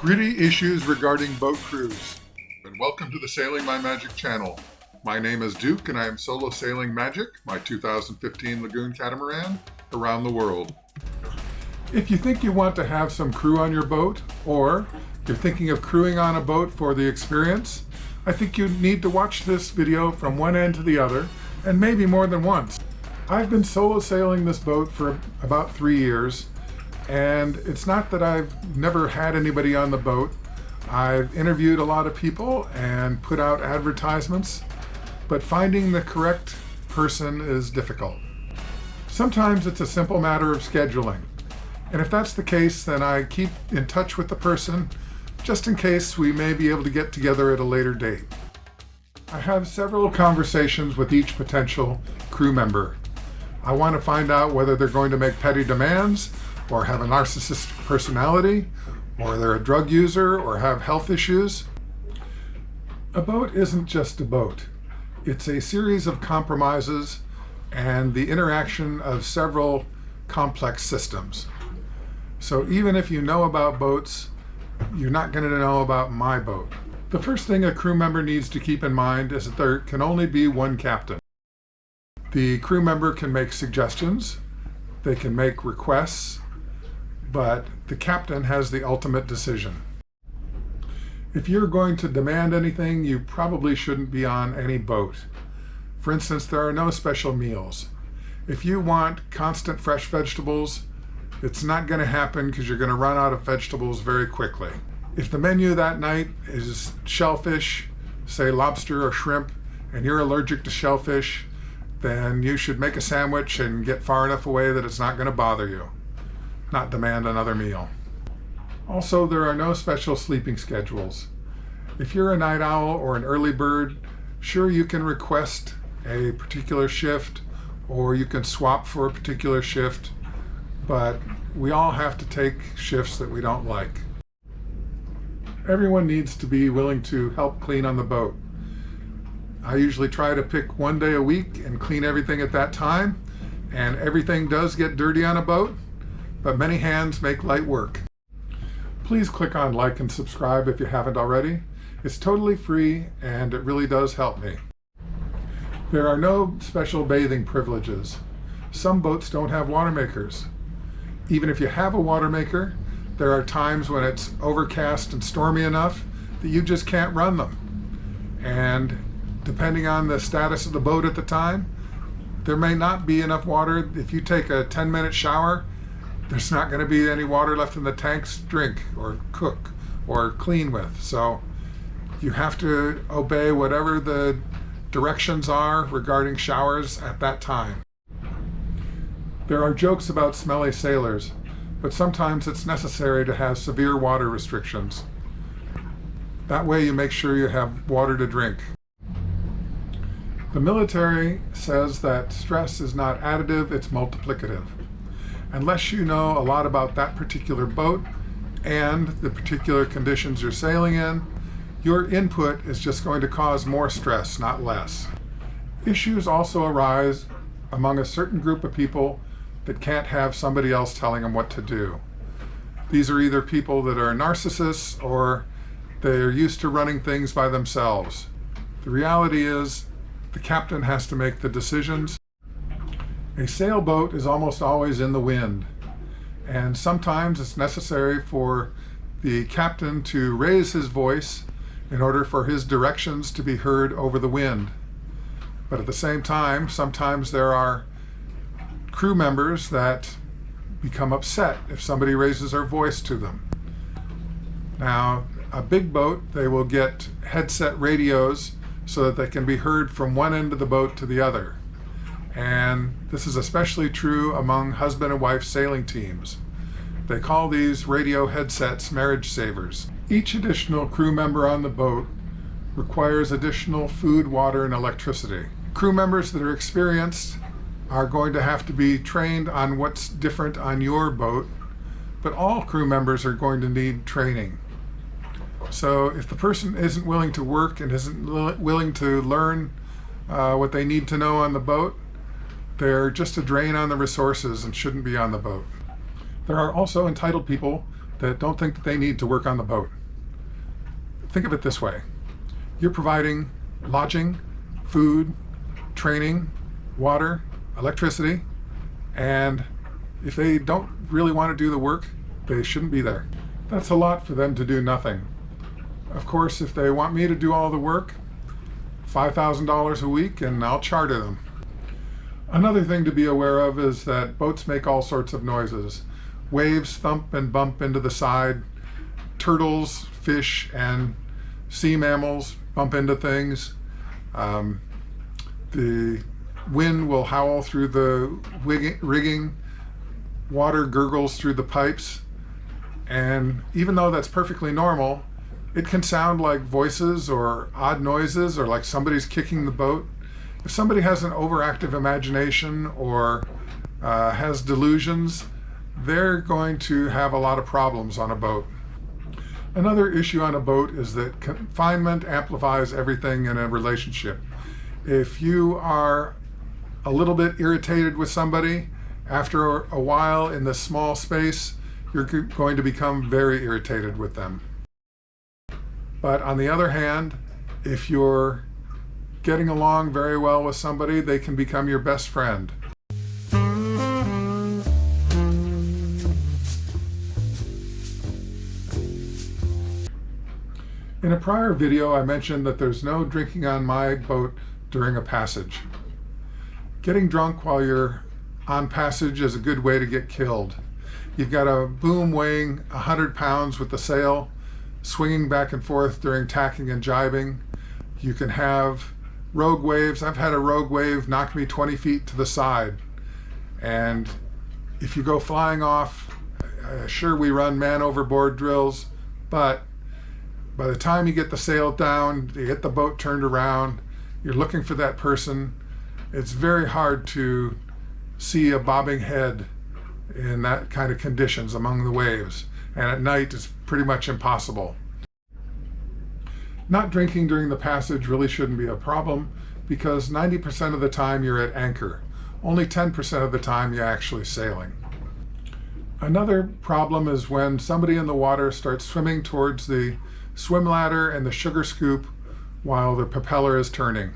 Gritty issues regarding boat crews. And welcome to the Sailing My Magic channel. My name is Duke and I am solo sailing Magic, my 2015 Lagoon Catamaran, around the world. If you think you want to have some crew on your boat, or you're thinking of crewing on a boat for the experience, I think you need to watch this video from one end to the other, and maybe more than once. I've been solo sailing this boat for about 3 years, and it's not that I've never had anybody on the boat. I've interviewed a lot of people and put out advertisements, but finding the correct person is difficult. Sometimes it's a simple matter of scheduling, and if that's the case, then I keep in touch with the person just in case we may be able to get together at a later date. I have several conversations with each potential crew member. I want to find out whether they're going to make petty demands, or have a narcissistic personality, or they're a drug user, or have health issues. A boat isn't just a boat. It's a series of compromises and the interaction of several complex systems. So even if you know about boats, you're not going to know about my boat. The first thing a crew member needs to keep in mind is that there can only be one captain. The crew member can make suggestions, they can make requests, but the captain has the ultimate decision. If you're going to demand anything, you probably shouldn't be on any boat. For instance, there are no special meals. If you want constant fresh vegetables, it's not going to happen because you're going to run out of vegetables very quickly. If the menu that night is shellfish, say lobster or shrimp, and you're allergic to shellfish, then you should make a sandwich and get far enough away that it's not going to bother you, not demand another meal. Also, there are no special sleeping schedules. If you're a night owl or an early bird, sure, you can request a particular shift, or you can swap for a particular shift, but we all have to take shifts that we don't like. Everyone needs to be willing to help clean on the boat. I usually try to pick one day a week and clean everything at that time, and everything does get dirty on a boat, but many hands make light work. Please click on like and subscribe if you haven't already. It's totally free and it really does help me. There are no special bathing privileges. Some boats don't have water makers. Even if you have a water maker, there are times when it's overcast and stormy enough that you just can't run them. And depending on the status of the boat at the time, there may not be enough water. If you take a 10-minute shower, there's not going to be any water left in the tanks to drink or cook or clean with. So you have to obey whatever the directions are regarding showers at that time. There are jokes about smelly sailors, but sometimes it's necessary to have severe water restrictions. That way you make sure you have water to drink. The military says that stress is not additive, it's multiplicative. Unless you know a lot about that particular boat and the particular conditions you're sailing in, your input is just going to cause more stress, not less. Issues also arise among a certain group of people that can't have somebody else telling them what to do. These are either people that are narcissists or they're used to running things by themselves. The reality is the captain has to make the decisions. A sailboat is almost always in the wind, and sometimes it's necessary for the captain to raise his voice in order for his directions to be heard over the wind. But at the same time, sometimes there are crew members that become upset if somebody raises their voice to them. Now, a big boat, they will get headset radios so that they can be heard from one end of the boat to the other. And this is especially true among husband and wife sailing teams. They call these radio headsets marriage savers. Each additional crew member on the boat requires additional food, water, and electricity. Crew members that are experienced are going to have to be trained on what's different on your boat, but all crew members are going to need training. So if the person isn't willing to work and isn't willing to learn what they need to know on the boat, they're just a drain on the resources and shouldn't be on the boat. There are also entitled people that don't think that they need to work on the boat. Think of it this way. You're providing lodging, food, training, water, electricity, and if they don't really want to do the work, they shouldn't be there. That's a lot for them to do nothing. Of course, if they want me to do all the work, $5,000 a week and I'll charter them. Another thing to be aware of is that boats make all sorts of noises. Waves thump and bump into the side. Turtles, fish, and sea mammals bump into things. The wind will howl through the rigging. Water gurgles through the pipes. And even though that's perfectly normal, it can sound like voices or odd noises or like somebody's kicking the boat. If somebody has an overactive imagination or has delusions, they're going to have a lot of problems on a boat. Another issue on a boat is that confinement amplifies everything in a relationship. If you are a little bit irritated with somebody, after a while in this small space, you're going to become very irritated with them. But on the other hand, if you're getting along very well with somebody, they can become your best friend. In a prior video, I mentioned that there's no drinking on my boat during a passage. Getting drunk while you're on passage is a good way to get killed. You've got a boom weighing 100 pounds with the sail, swinging back and forth during tacking and jibing. You can have rogue waves. I've had a rogue wave knock me 20 feet to the side. And if you go flying off, sure, we run man overboard drills, but by the time you get the sail down, you get the boat turned around, you're looking for that person, it's very hard to see a bobbing head in that kind of conditions among the waves. And at night, it's pretty much impossible. Not drinking during the passage really shouldn't be a problem because 90% of the time you're at anchor. Only 10% of the time you're actually sailing. Another problem is when somebody in the water starts swimming towards the swim ladder and the sugar scoop while the propeller is turning.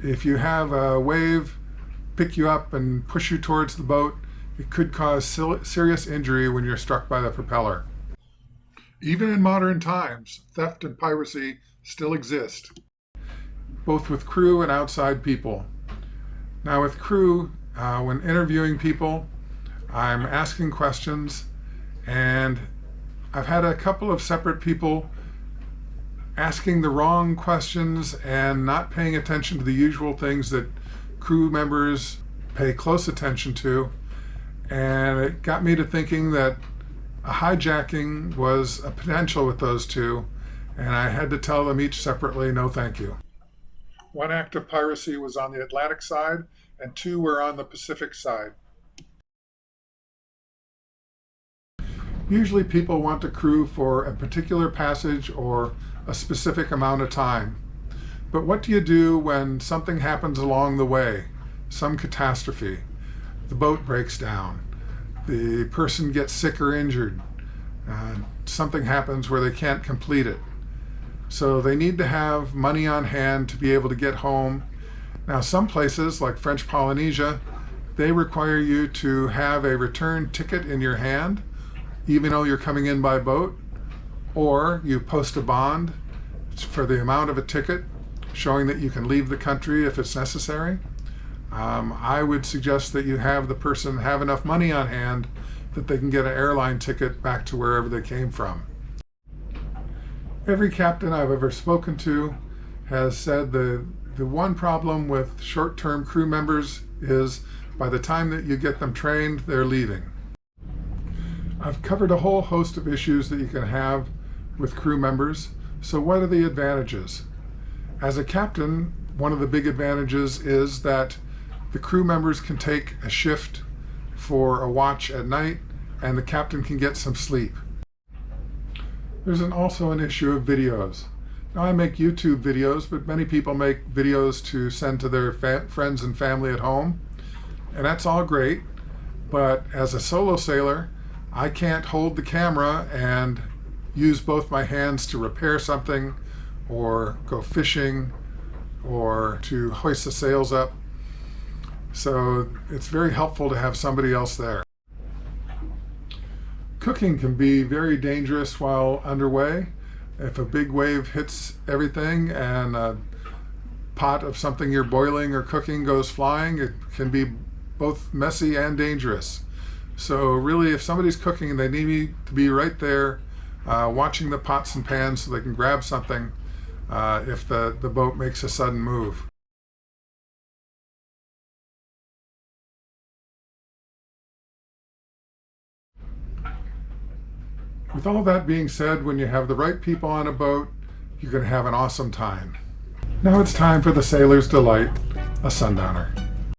If you have a wave pick you up and push you towards the boat, it could cause serious injury when you're struck by the propeller. Even in modern times, theft and piracy still exist, both with crew and outside people. Now with crew, when interviewing people, I'm asking questions, and I've had a couple of separate people asking the wrong questions and not paying attention to the usual things that crew members pay close attention to. And it got me to thinking that a hijacking was a potential with those two, and I had to tell them each separately, no thank you. One act of piracy was on the Atlantic side, and two were on the Pacific side. Usually people want to crew for a particular passage or a specific amount of time. But what do you do when something happens along the way? Some catastrophe. The boat breaks down. The person gets sick or injured. Something happens where they can't complete it. So they need to have money on hand to be able to get home. Now some places, like French Polynesia, they require you to have a return ticket in your hand, even though you're coming in by boat, or you post a bond for the amount of a ticket, showing that you can leave the country if it's necessary. I would suggest that you have the person have enough money on hand that they can get an airline ticket back to wherever they came from. Every captain I've ever spoken to has said the one problem with short-term crew members is by the time that you get them trained, they're leaving. I've covered a whole host of issues that you can have with crew members. So what are the advantages? As a captain, one of the big advantages is that the crew members can take a shift for a watch at night, and the captain can get some sleep. There's also an issue of videos. Now I make YouTube videos, but many people make videos to send to their friends and family at home, and that's all great. But as a solo sailor, I can't hold the camera and use both my hands to repair something or go fishing or to hoist the sails up. So it's very helpful to have somebody else there. Cooking can be very dangerous while underway. If a big wave hits everything and a pot of something you're boiling or cooking goes flying, it can be both messy and dangerous. So really, if somebody's cooking, they need me to be right there watching the pots and pans so they can grab something if the boat makes a sudden move. With all that being said, when you have the right people on a boat, you're going to have an awesome time. Now it's time for the Sailor's Delight, a sundowner.